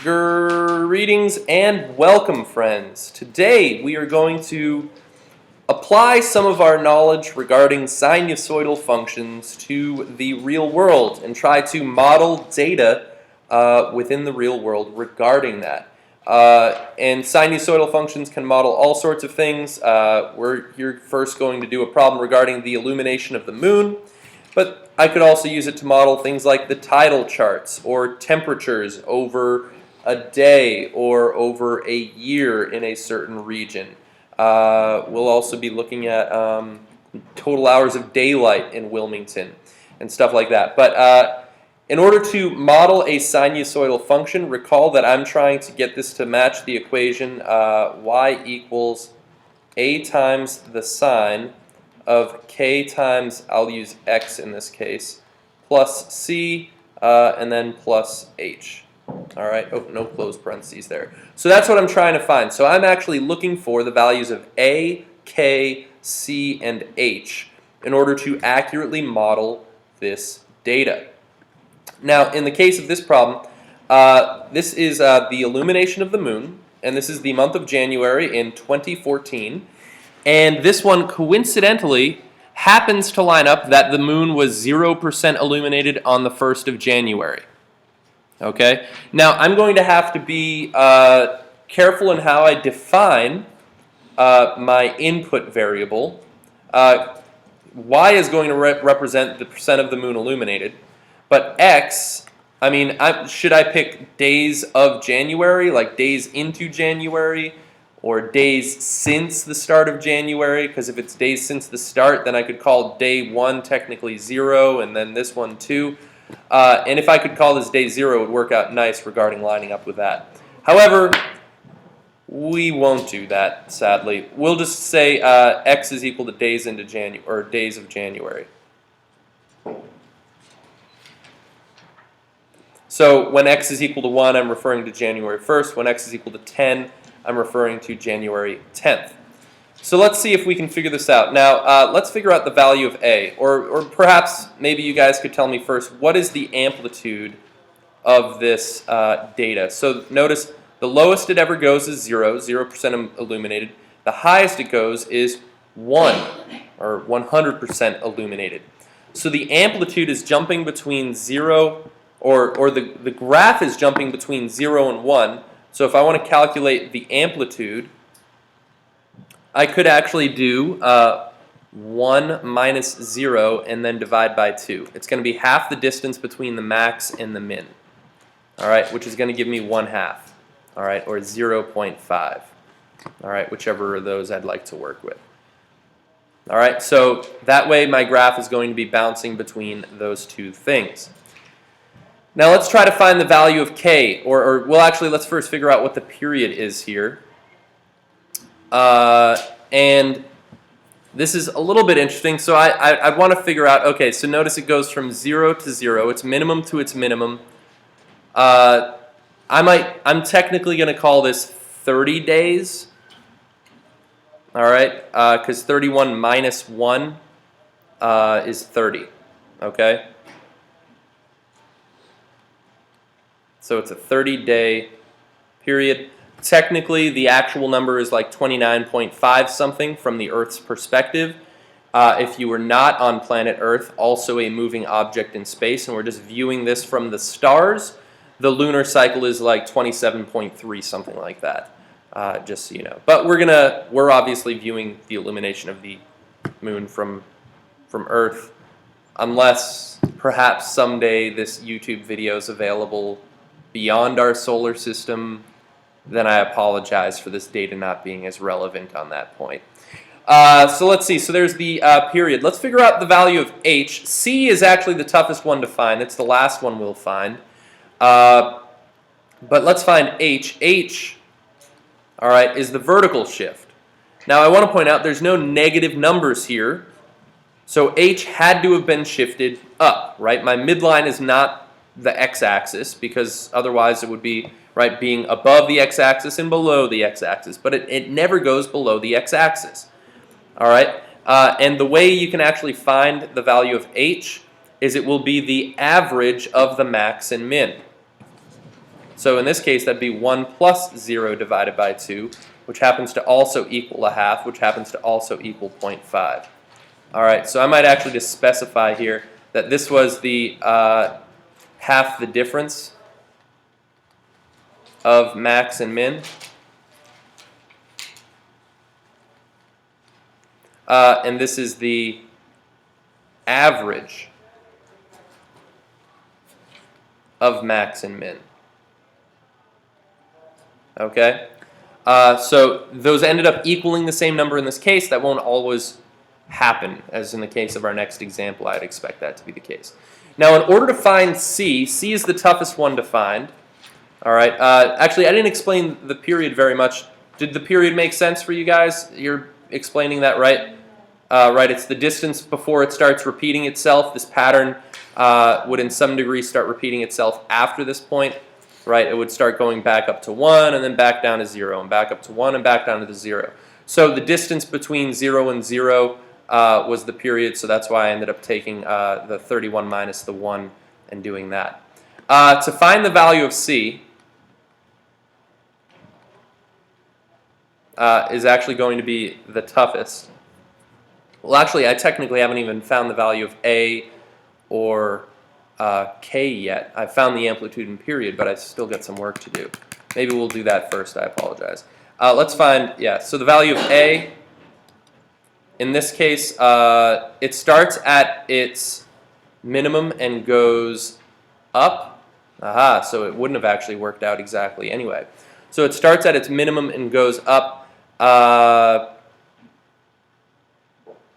Greetings and welcome, friends. Today we are going to apply some of our knowledge regarding sinusoidal functions to the real world and try to model data within the real world regarding that. And sinusoidal functions can model all sorts of things. We're here first going to do a problem regarding the illumination of the moon, but I could also use it to model things like the tidal charts or temperatures over a day or over a year in a certain region. We'll also be looking at total hours of daylight in Wilmington and stuff like that. But in order to model a sinusoidal function, recall that I'm trying to get this to match the equation y equals a times the sine of k times, I'll use x in this case, plus c, and then plus h. All right, oh, no closed parentheses there. So that's what I'm trying to find. So I'm actually looking for the values of a, k, c, and h in order to accurately model this data. Now, in the case of this problem, this is the illumination of the moon, and this is the month of January in 2014. And this one, coincidentally, happens to line up that the moon was 0% illuminated on the 1st of January. Okay? Now, I'm going to have to be careful in how I define my input variable. Y is going to represent the percent of the moon illuminated. But X, I mean, should I pick days of January, like days into January, or days since the start of January? Because if it's days since the start, then I could call day 1 technically 0, and then this one 2. And if I could call this day 0, it would work out nice regarding lining up with that. However, we won't do that, sadly. We'll just say X is equal to days into January, or days of January. So when X is equal to 1, I'm referring to January 1st. When X is equal to 10, I'm referring to January 10th. So let's see if we can figure this out. Now, let's figure out the value of A. Or perhaps maybe you guys could tell me first, what is the amplitude of this data? So notice the lowest it ever goes is 0, 0% illuminated. The highest it goes is 1, or 100% illuminated. So the amplitude is jumping between 0, or the graph is jumping between 0 and 1. So if I want to calculate the amplitude, I could actually do 1 minus 0 and then divide by 2. It's going to be half the distance between the max and the min, all right, which is going to give me 1/2, all right, or 0.5, all right, whichever of those I'd like to work with. All right, so that way my graph is going to be bouncing between those two things. Now let's try to find the value of k, or well, actually, let's first figure out what the period is here. And this is a little bit interesting. So I want to figure out, okay, so notice it goes from 0 to 0, its minimum to its minimum. I'm technically going to call this 30 days. All right, because 31 minus 1 is 30, okay? So it's a 30-day period. Technically, the actual number is like 29.5 something from the Earth's perspective. If you were not on planet Earth, also a moving object in space, and we're just viewing this from the stars, the lunar cycle is like 27.3, something like that, just so you know. But we're obviously viewing the illumination of the moon from Earth, unless perhaps someday this YouTube video is available beyond our solar system. Then I apologize for this data not being as relevant on that point. So let's see. So there's the period. Let's figure out the value of h. C is actually the toughest one to find. It's the last one we'll find. But let's find h. H, all right, is the vertical shift. Now I want to point out there's no negative numbers here. So h had to have been shifted up, right? My midline is not the x-axis, because otherwise it would be, right, being above the x-axis and below the x-axis, but it never goes below the x-axis, all right? And the way you can actually find the value of h is it will be the average of the max and min. So in this case, that'd be 1 plus 0 divided by 2, which happens to also equal a half, which happens to also equal 0.5. All right, so I might actually just specify here that this was the half the difference of max and min. And this is the average of max and min. Okay? So those ended up equaling the same number in this case. That won't always happen, as in the case of our next example. I'd expect that to be the case. Now, in order to find C, C is the toughest one to find. All right. Actually, I didn't explain the period very much. Did the period make sense for you guys? You're explaining that right? Right. It's the distance before it starts repeating itself. This pattern would, in some degree, start repeating itself after this point. Right. It would start going back up to 1 and then back down to 0 and back up to 1 and back down to the 0. So the distance between 0 and 0 was the period. So that's why I ended up taking the 31 minus the 1 and doing that. To find the value of C is actually going to be the toughest. Well, actually, I technically haven't even found the value of A or K yet. I've found the amplitude and period, but I still got some work to do. Maybe we'll do that first. I apologize. Let's find, so the value of A, in this case, it starts at its minimum and goes up. Aha, so it wouldn't have actually worked out exactly anyway. So it starts at its minimum and goes up.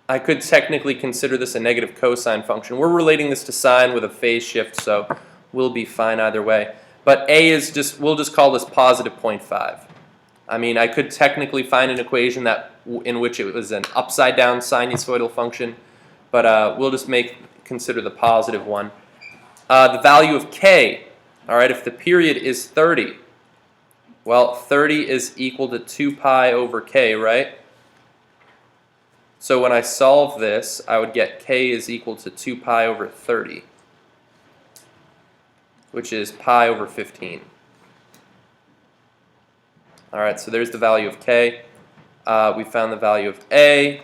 I could technically consider this a negative cosine function. We're relating this to sine with a phase shift, so we'll be fine either way. But A is just, we'll just call this positive 0.5. I mean, I could technically find an equation in which it was an upside down sinusoidal function, but we'll just consider the positive one. The value of K, all right, if the period is 30, well, 30 is equal to 2 pi over K, right? So when I solve this, I would get K is equal to 2 pi over 30, which is pi over 15. All right, so there's the value of K. We found the value of A.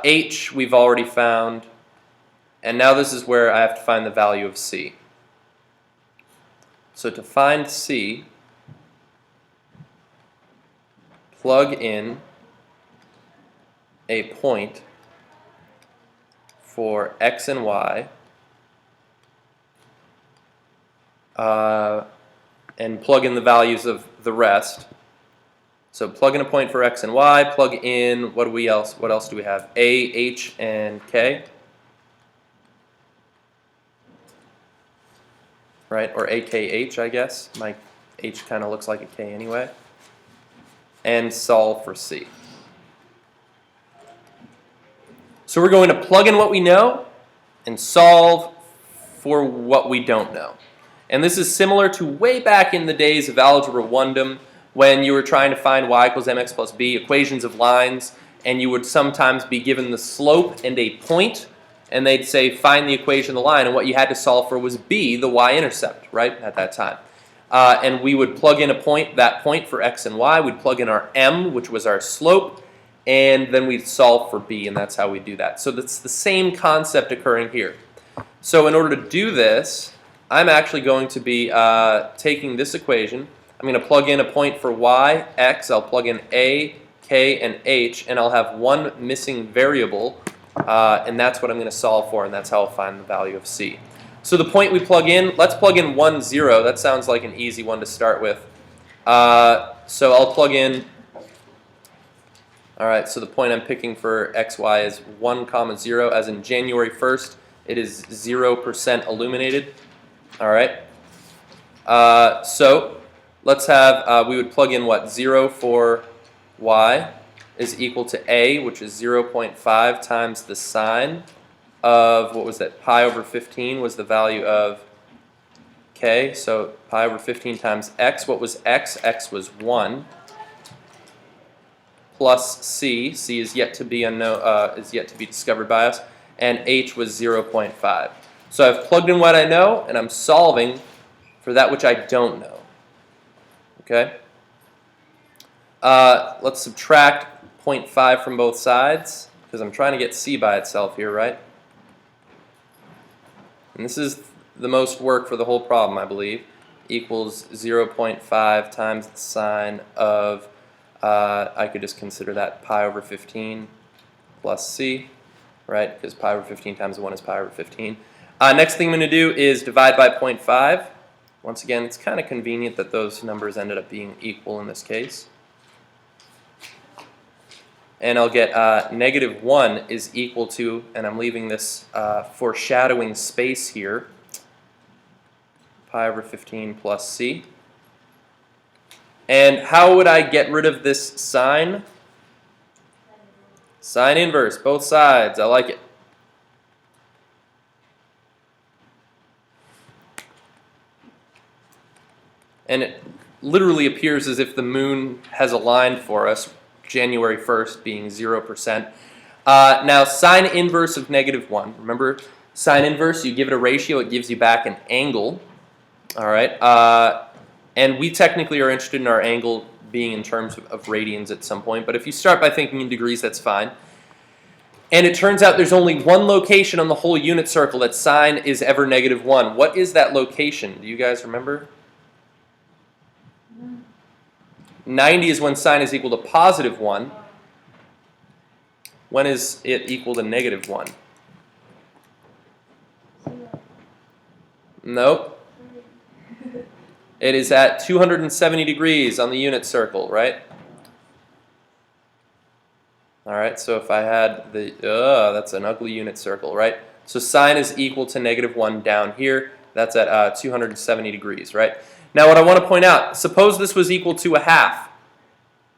H we've already found. And now this is where I have to find the value of C. So to find C, plug in a point for x and y, and plug in the values of the rest. So plug in a point for x and y, plug in, what else do we have? A, H, and K. Right, or AKH, I guess. My H kind of looks like a K anyway. And solve for C. So we're going to plug in what we know and solve for what we don't know. And this is similar to way back in the days of Algebra 1-dom, when you were trying to find y equals mx plus b, equations of lines, and you would sometimes be given the slope and a point, and they'd say find the equation of the line, and what you had to solve for was b, the y-intercept, right, at that time. And we would plug in that point for x and y, we'd plug in our m, which was our slope, and then we'd solve for b, and that's how we do that. So that's the same concept occurring here. So in order to do this, I'm actually going to be taking this equation. I'm going to plug in a point for y, x, I'll plug in a, k, and h, and I'll have one missing variable, and that's what I'm going to solve for, and that's how I'll find the value of c. So the point we plug in, let's plug in 1, 0. That sounds like an easy one to start with. So I'll plug in, all right, so the point I'm picking for x, y is 1, 0, as in January 1st, it is 0% illuminated. All right. So let's have, we would plug in what? 0 for y is equal to a, which is 0.5 times the sine of, what was that? Pi over 15 was the value of k. So pi over 15 times x. What was x? X was 1. Plus c. C is yet to be discovered by us. And h was 0.5. So I've plugged in what I know, and I'm solving for that which I don't know. Okay. Let's subtract 0.5 from both sides, because I'm trying to get c by itself here, right? And this is the most work for the whole problem, I believe. Equals 0.5 times the sine of, I could just consider that pi over 15 plus c, right? Because pi over 15 times 1 is pi over 15. Next thing I'm going to do is divide by 0.5. Once again, it's kind of convenient that those numbers ended up being equal in this case. And I'll get negative 1 is equal to, and I'm leaving this foreshadowing space here, pi over 15 plus c. And how would I get rid of this sine? Sine inverse, both sides. I like it. And it literally appears as if the moon has aligned for us, January 1st being 0%. Now, sine inverse of negative 1. Remember, sine inverse, you give it a ratio, it gives you back an angle. All right. And we technically are interested in our angle being in terms of radians at some point. But if you start by thinking in degrees, that's fine. And it turns out there's only one location on the whole unit circle that sine is ever negative 1. What is that location? Do you guys remember? 90 is when sine is equal to positive 1. When is it equal to negative 1? Nope. It is at 270 degrees on the unit circle, right? All right, so if I had the, that's an ugly unit circle, right? So sine is equal to negative 1 down here. That's at 270 degrees, right? Now what I want to point out, suppose this was equal to a half.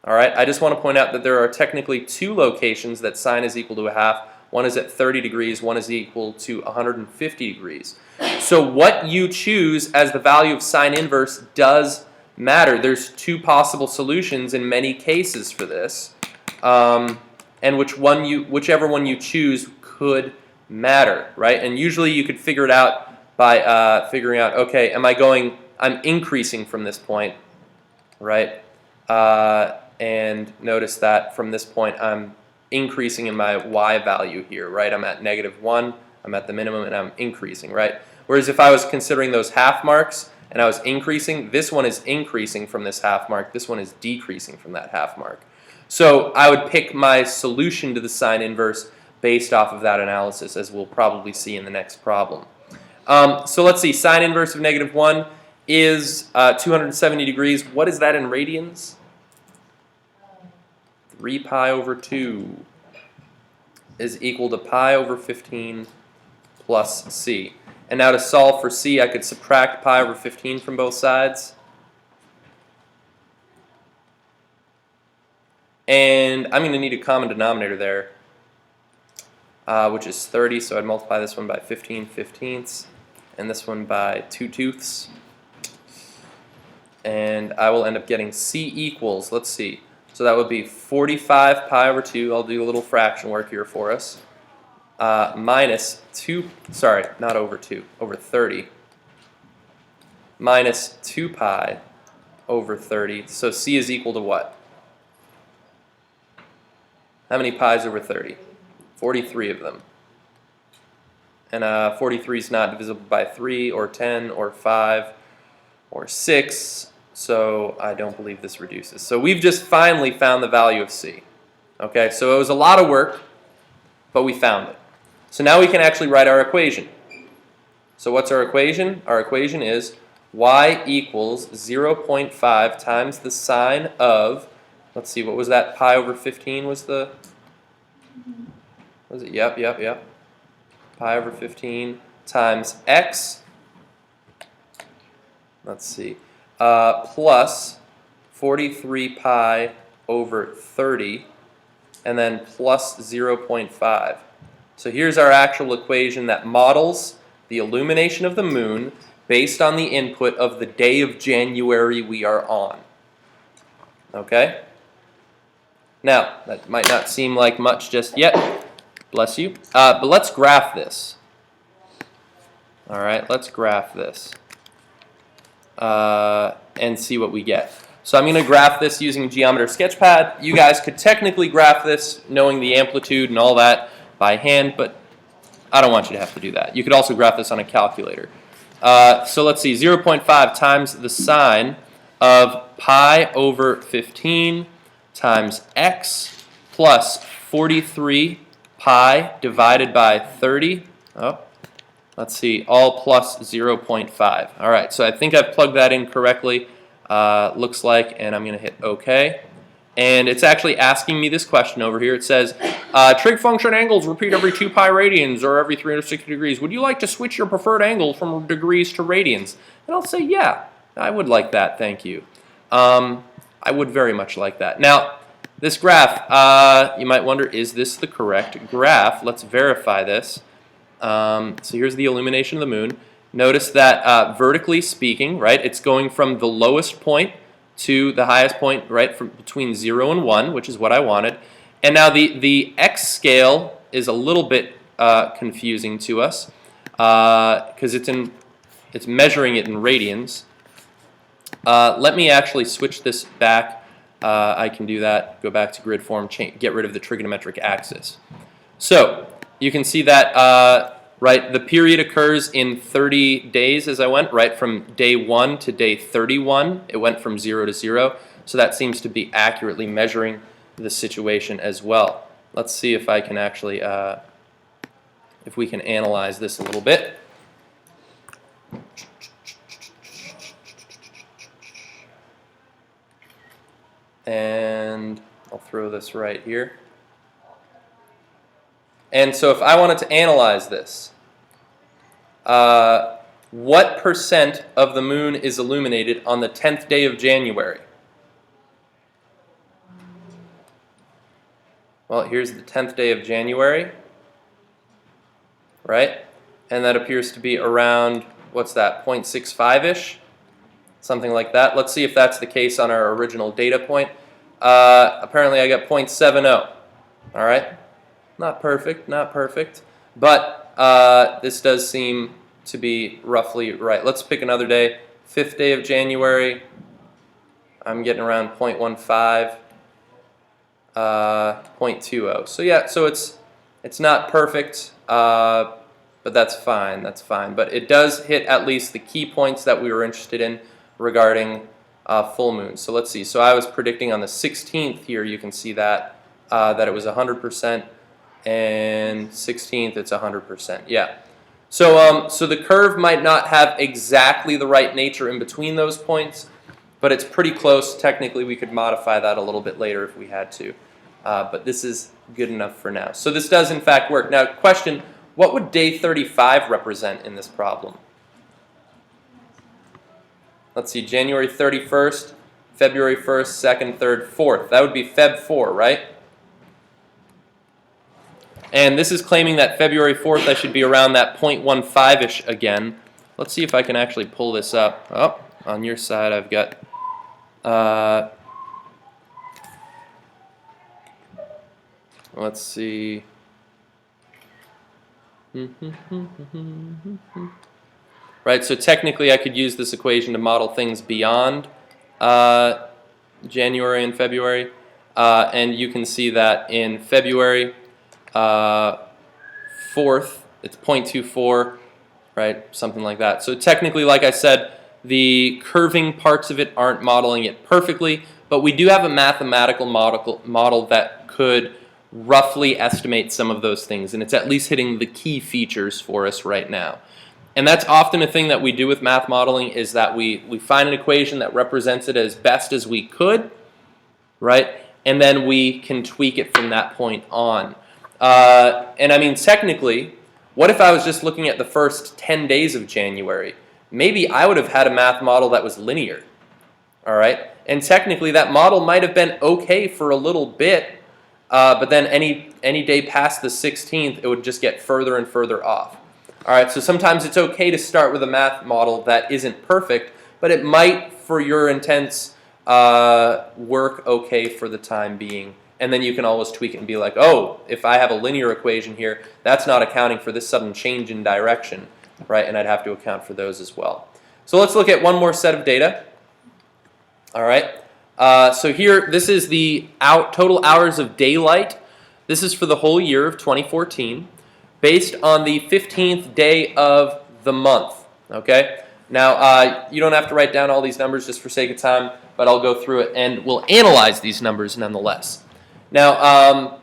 All right, I just want to point out that there are technically two locations that sine is equal to a half. One is at 30 degrees, one is equal to 150 degrees. So what you choose as the value of sine inverse does matter. There's two possible solutions in many cases for this. And whichever one you choose could matter, right? And usually you could figure it out by figuring out, okay, I'm increasing from this point, right? And notice that from this point I'm increasing in my y value here, right? I'm at negative 1, I'm at the minimum, and I'm increasing, right? Whereas if I was considering those half marks and I was increasing, this one is increasing from this half mark, this one is decreasing from that half mark. So I would pick my solution to the sine inverse based off of that analysis, as we'll probably see in the next problem. So let's see, sine inverse of negative 1 is 270 degrees. What is that in radians? 3 pi over 2 is equal to pi over 15 plus c. And now to solve for c, I could subtract pi over 15 from both sides. And I'm going to need a common denominator there, which is 30, so I'd multiply this one by 15/15ths, and this one by 2/2ths. And I will end up getting c equals, let's see, so that would be 45 pi over 2, I'll do a little fraction work here for us, minus 2, sorry, not over 2, over 30, minus 2 pi over 30, so c is equal to what? How many pi's over 30? 43 of them. And 43 is not divisible by 3 or 10 or 5 or 6, so I don't believe this reduces. So we've just finally found the value of c. Okay, so it was a lot of work, but we found it. So now we can actually write our equation. So what's our equation? Our equation is y equals 0.5 times the sine of, let's see, what was that? Pi over 15 was the, was it? Yep. Pi over 15 times x, let's see, plus 43 pi over 30, and then plus 0.5. So here's our actual equation that models the illumination of the moon based on the input of the day of January we are on. Okay? Now, that might not seem like much just yet. Bless you. But let's graph this. All right, let's graph this and see what we get. So I'm going to graph this using Geometer Sketchpad. You guys could technically graph this knowing the amplitude and all that by hand, but I don't want you to have to do that. You could also graph this on a calculator. So let's see, 0.5 times the sine of pi over 15 times x plus 43 pi divided by 30. Oh, let's see, all plus 0.5. All right, so I think I've plugged that in correctly, looks like, and I'm going to hit OK. And it's actually asking me this question over here. It says, trig function angles repeat every 2 pi radians or every 360 degrees. Would you like to switch your preferred angle from degrees to radians? And I'll say, yeah, I would like that, thank you. I would very much like that. Now, this graph, you might wonder, is this the correct graph? Let's verify this. So here's the illumination of the moon. Notice that vertically speaking, right, it's going from the lowest point to the highest point, right, from between 0 and 1, which is what I wanted. And now the x scale is a little bit confusing to us because it's measuring it in radians. Let me actually switch this back. I can do that. Go back to grid form, get rid of the trigonometric axis. So you can see that right, the period occurs in 30 days as I went, right, from day 1 to day 31. It went from 0 to 0. So that seems to be accurately measuring the situation as well. Let's see if I can actually, if we can analyze this a little bit. And I'll throw this right here. And so if I wanted to analyze this, what percent of the moon is illuminated on the 10th day of January? Well, here's the 10th day of January, right? And that appears to be around, what's that, 0.65-ish? Something like that. Let's see if that's the case on our original data point. Apparently I got 0.70. All right? Not perfect, not perfect. But this does seem to be roughly right. Let's pick another day. 5th day of January. I'm getting around 0.15, 0.20. So yeah, so it's not perfect, but that's fine. That's fine. But it does hit at least the key points that we were interested in regarding full moon. So let's see. So I was predicting on the 16th here. You can see that that it was 100%, and 16th it's 100%. Yeah. So so the curve might not have exactly the right nature in between those points, but it's pretty close. Technically, we could modify that a little bit later if we had to. But this is good enough for now. So this does in fact work. Now, question: what would day 35 represent in this problem? Let's see, January 31st, February 1st, 2nd, 3rd, 4th. That would be Feb 4, right? And this is claiming that February 4th I should be around that 0.15-ish again. Let's see if I can actually pull this up. Oh, on your side I've got... let's see... Right, so technically I could use this equation to model things beyond January and February. And you can see that in February 4th, it's 0.24, right, something like that. So technically, like I said, the curving parts of it aren't modeling it perfectly, but we do have a mathematical model that could roughly estimate some of those things, and it's at least hitting the key features for us right now. And that's often a thing that we do with math modeling, is that we find an equation that represents it as best as we could, right? And then we can tweak it from that point on. And I mean, technically, what if I was just looking at the first 10 days of January? Maybe I would have had a math model that was linear, all right? And technically, that model might have been okay for a little bit, but then any day past the 16th, it would just get further and further off. All right, so sometimes it's okay to start with a math model that isn't perfect, but it might, for your intents, work okay for the time being. And then you can always tweak it and be like, oh, if I have a linear equation here, that's not accounting for this sudden change in direction, right? And I'd have to account for those as well. So let's look at one more set of data. All right. So here, this is the total hours of daylight. This is for the whole year of 2014, based on the 15th day of the month. Okay. Now, you don't have to write down all these numbers just for sake of time, but I'll go through it and we'll analyze these numbers nonetheless. Now,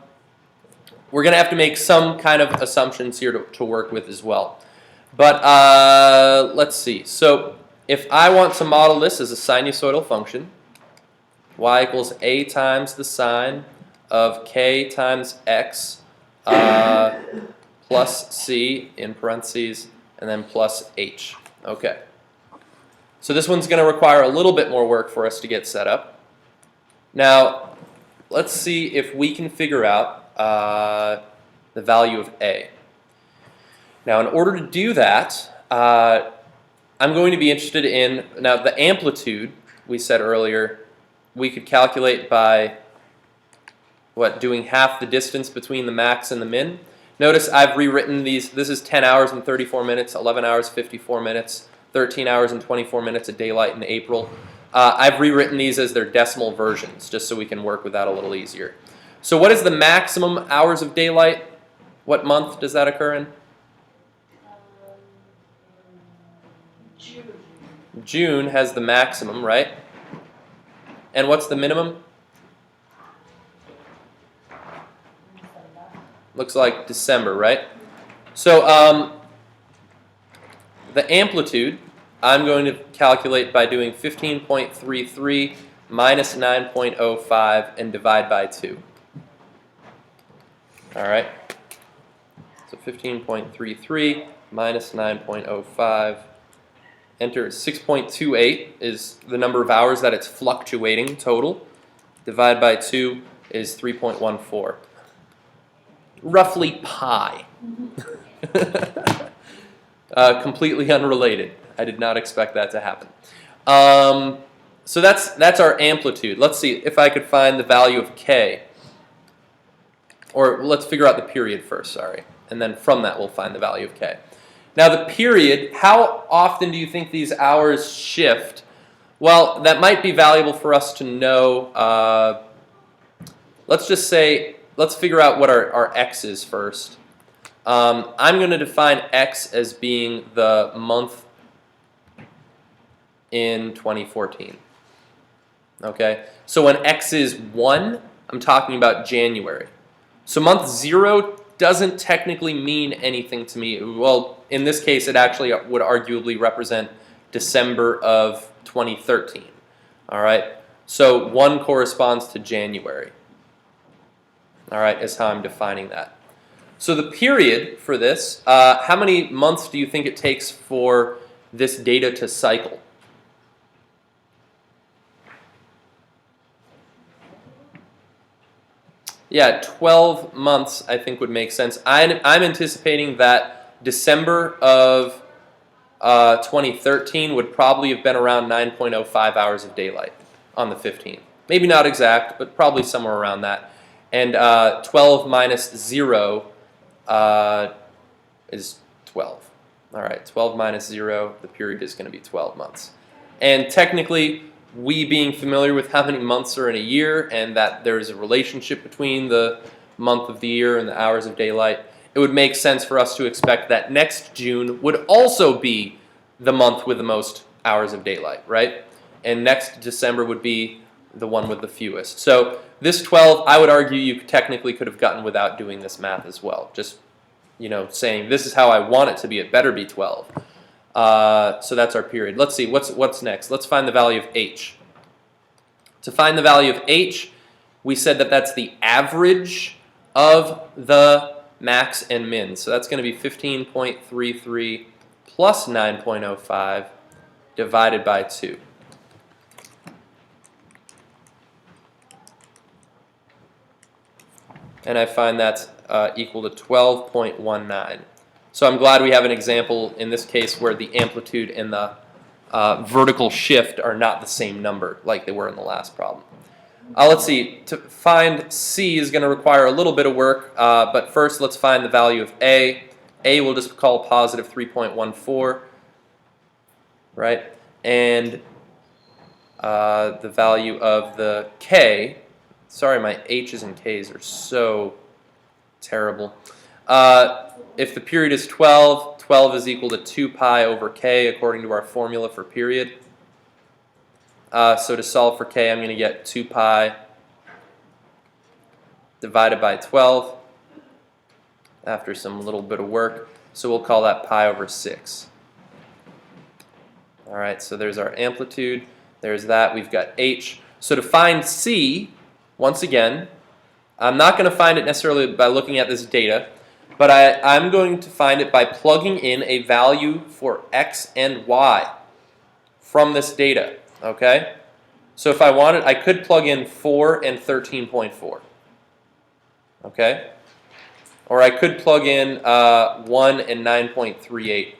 we're going to have to make some kind of assumptions here to work with as well. But let's see. So if I want to model this as a sinusoidal function, y equals a times the sine of k times x plus c in parentheses and then plus h. Okay. So this one's going to require a little bit more work for us to get set up. Now, let's see if we can figure out the value of a. Now, in order to do that, I'm going to be interested in, now the amplitude, we said earlier, we could calculate by, doing half the distance between the max and the min. Notice I've rewritten these. This is 10 hours and 34 minutes, 11 hours, 54 minutes, 13 hours and 24 minutes of daylight in April. I've rewritten these as their decimal versions, just so we can work with that a little easier. So what is the maximum hours of daylight? What month does that occur in? June. June has the maximum, right? And what's the minimum? Looks like December, right? So the amplitude, I'm going to calculate by doing 15.33 minus 9.05 and divide by 2. All right. So 15.33 minus 9.05. Enter 6.28 is the number of hours that it's fluctuating total. Divide by 2 is 3.14. Roughly pi. Completely unrelated. I did not expect that to happen. So that's our amplitude. Let's see if I could find the value of k. Or let's figure out the period first, sorry. And then from that we'll find the value of k. Now the period, how often do you think these hours shift? Well, that might be valuable for us to know. Let's just say, let's figure out what our x is first. I'm going to define x as being the month in 2014. Okay, so when x is 1, I'm talking about January. So month 0 doesn't technically mean anything to me. Well, in this case, it actually would arguably represent December of 2013. All right, so 1 corresponds to January. All right, is how I'm defining that. So the period for this, how many months do you think it takes for this data to cycle? Yeah, 12 months I think would make sense. I'm anticipating that December of 2013 would probably have been around 9.05 hours of daylight on the 15th. Maybe not exact, but probably somewhere around that. And 12 minus 0 is 12. All right, 12 minus 0, the period is going to be 12 months. And technically, we being familiar with how many months are in a year and that there is a relationship between the month of the year and the hours of daylight, it would make sense for us to expect that next June would also be the month with the most hours of daylight, right? And next December would be the one with the fewest. So this 12, I would argue you technically could have gotten without doing this math as well. Just, saying this is how I want it to be. It better be 12. So that's our period. Let's see, what's next? Let's find the value of h. To find the value of h, we said that that's the average of the max and min. So that's going to be 15.33 plus 9.05 divided by 2. And I find that's equal to 12.19. So I'm glad we have an example in this case where the amplitude and the vertical shift are not the same number like they were in the last problem. Let's see, to find c is going to require a little bit of work, but first let's find the value of a. A we'll just call positive 3.14, right? And the value of the k. Sorry, my h's and k's are so terrible. If the period is 12, 12 is equal to 2 pi over k according to our formula for period. So to solve for k, I'm going to get 2 pi divided by 12 after some little bit of work. So we'll call that pi over 6. All right, so there's our amplitude. There's that. We've got h. So to find c, once again, I'm not going to find it necessarily by looking at this data, but I'm going to find it by plugging in a value for x and y from this data. Okay? So if I wanted, I could plug in 4 and 13.4. Okay? Or I could plug in 1 and 9.38.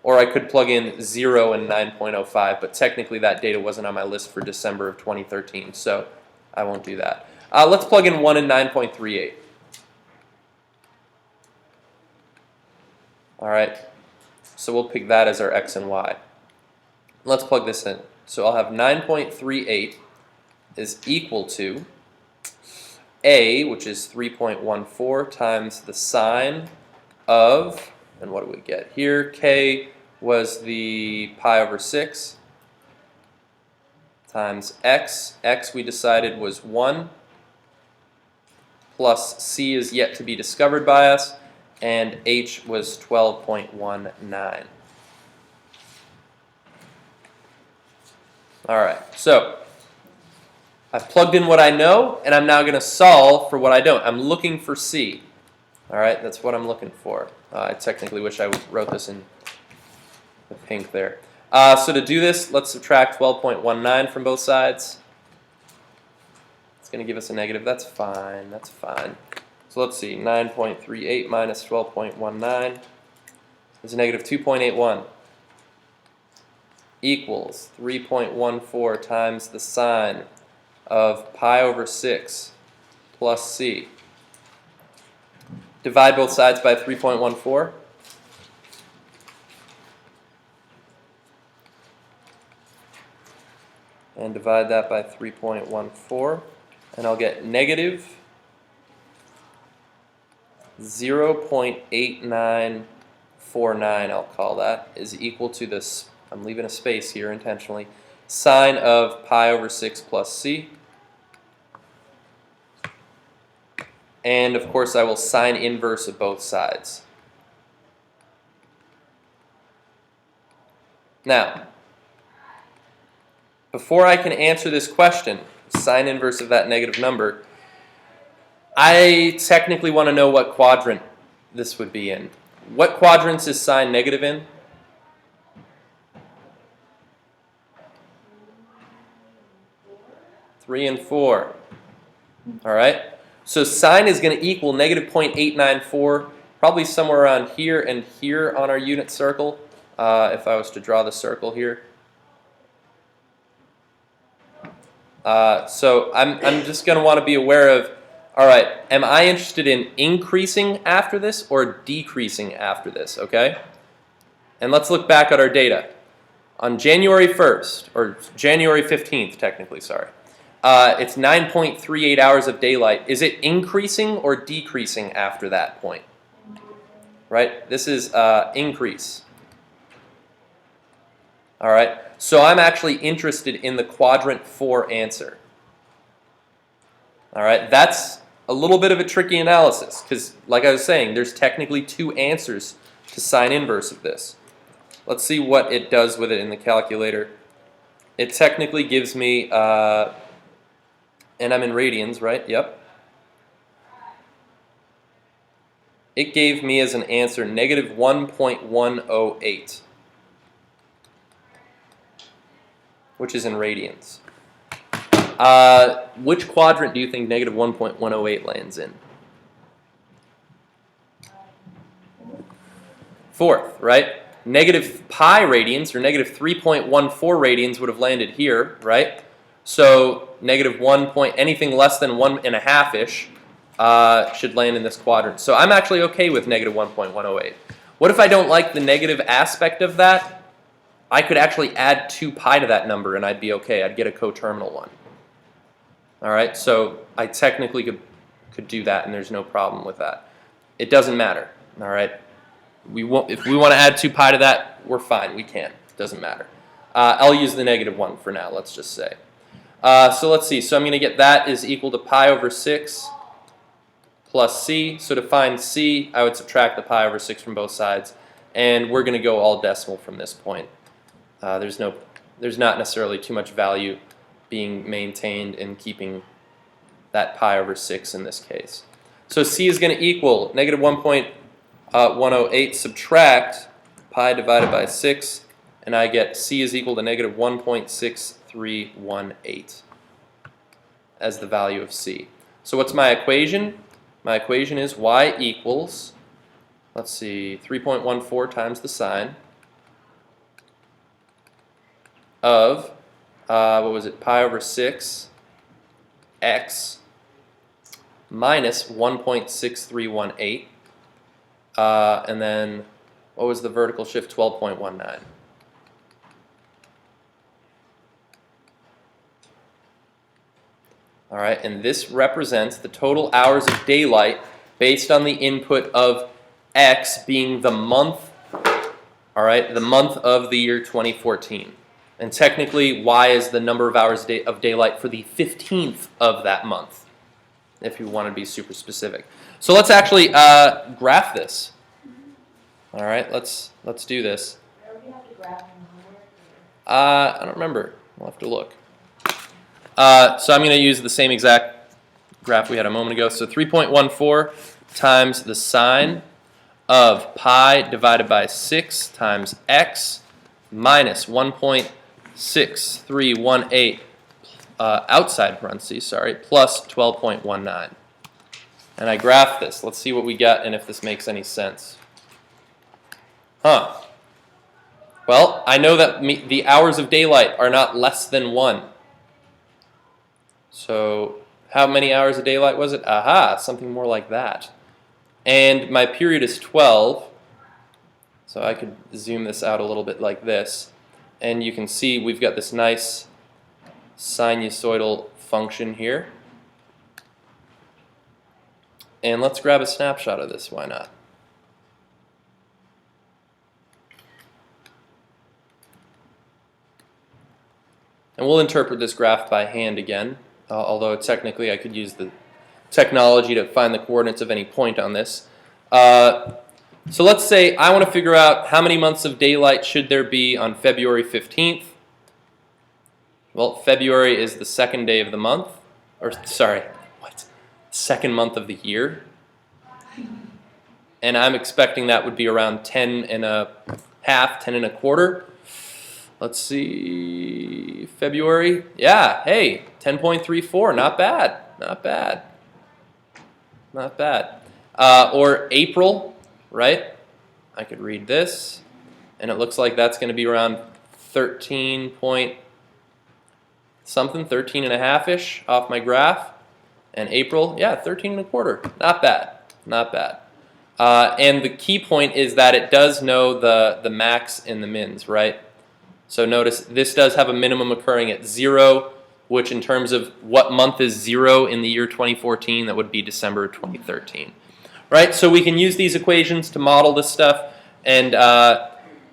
Or I could plug in 0 and 9.05, but technically that data wasn't on my list for December of 2013, so I won't do that. Let's plug in 1 and 9.38. All right, so we'll pick that as our x and y. Let's plug this in. So I'll have 9.38 is equal to a, which is 3.14 times the sine of, and what do we get here? K was the pi over 6 times x. X we decided was 1 plus c is yet to be discovered by us, and h was 12.19. All right, so I've plugged in what I know, and I'm now going to solve for what I don't. I'm looking for c. All right, that's what I'm looking for. I technically wish I wrote this in the pink there. So to do this, let's subtract 12.19 from both sides. It's going to give us a negative. That's fine. That's fine. So let's see. 9.38 minus 12.19 is a negative 2.81 equals 3.14 times the sine of pi over 6 plus c. Divide both sides by 3.14. And divide that by 3.14. And I'll get negative 0.8949, I'll call that, is equal to this, I'm leaving a space here intentionally, sine of pi over 6 plus c. And of course I will sine inverse of both sides. Now, before I can answer this question, sine inverse of that negative number, I technically want to know what quadrant this would be in. What quadrants is sine negative in? Three and 4. All right. So sine is going to equal negative 0.894, probably somewhere around here and here on our unit circle, if I was to draw the circle here. So I'm just going to want to be aware of, all right, am I interested in increasing after this or decreasing after this, okay? And let's look back at our data. On January 1st, or January 15th technically, sorry, it's 9.38 hours of daylight. Is it increasing or decreasing after that point? Right? This is increase. All right? So I'm actually interested in the quadrant 4 answer. All right? That's a little bit of a tricky analysis because, like I was saying, there's technically 2 answers to sine inverse of this. Let's see what it does with it in the calculator. It technically gives me, and I'm in radians, right? Yep. It gave me as an answer negative 1.108, which is in radians. Which quadrant do you think negative 1.108 lands in? Fourth, right? Negative pi radians, or negative 3.14 radians would have landed here, right? So negative 1 point, anything less than 1.5-ish should land in this quadrant. So I'm actually okay with negative 1.108. What if I don't like the negative aspect of that? I could actually add 2 pi to that number and I'd be okay. I'd get a coterminal one. All right, so I technically could do that and there's no problem with that. It doesn't matter. All right, if we want to add 2 pi to that, we're fine. We can. It doesn't matter. I'll use the -1 for now, let's just say. So let's see. So I'm going to get that is equal to pi over 6 plus c. So to find c, I would subtract the pi over 6 from both sides. And we're going to go all decimal from this point. There's not necessarily too much value being maintained in keeping that pi over 6 in this case. So c is going to equal -1.108 subtract pi divided by 6, and I get c is equal to -1.6318 as the value of c. So what's my equation? My equation is y equals, let's see, 3.14 times the sine of, what was it, pi over 6 x minus 1.6318, and then what was the vertical shift? 12.19. All right, and this represents the total hours of daylight based on the input of x being the month, all right, the month of the year 2014. And technically, y is the number of hours of daylight for the 15th of that month, if you want to be super specific. So let's actually graph this. All right, let's do this. I don't remember. We'll have to look. So I'm going to use the same exact graph we had a moment ago. So 3.14 times the sine of pi divided by 6 times x minus 1.6318 outside parentheses, sorry, plus 12.19. And I graph this. Let's see what we get and if this makes any sense. Well, I know that the hours of daylight are not less than 1. So how many hours of daylight was it? Aha, something more like that. And my period is 12. So I could zoom this out a little bit like this. And you can see we've got this nice sinusoidal function here. And let's grab a snapshot of this, why not? And we'll interpret this graph by hand again, although technically I could use the technology to find the coordinates of any point on this. So let's say I want to figure out how many months of daylight should there be on February 15th. Well, February is the second day of the month, or sorry, what? Second month of the year. And I'm expecting that would be around 10 and a half, 10 and a quarter. Let's see, February, yeah, hey, 10.34, not bad, not bad, not bad. Or April, right? I could read this, and it looks like that's going to be around 13 point something, 13 and a half-ish off my graph. And April, yeah, 13 and a quarter, not bad, not bad. And the key point is that it does know the max and the mins, right? So notice this does have a minimum occurring at 0, which in terms of what month is 0 in the year 2014, that would be December 2013. Right? So we can use these equations to model this stuff, and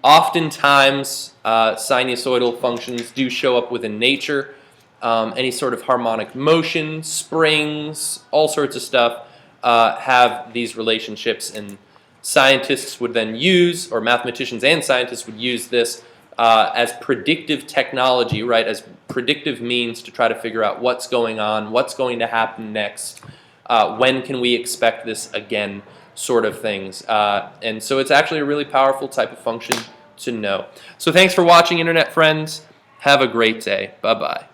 oftentimes sinusoidal functions do show up within nature. Any sort of harmonic motion, springs, all sorts of stuff have these relationships, and scientists would then use, or mathematicians and scientists would use this as predictive technology, right, as predictive means to try to figure out what's going on, what's going to happen next, when can we expect this again, sort of things. And so it's actually a really powerful type of function to know. So thanks for watching, internet friends. Have a great day. Bye-bye.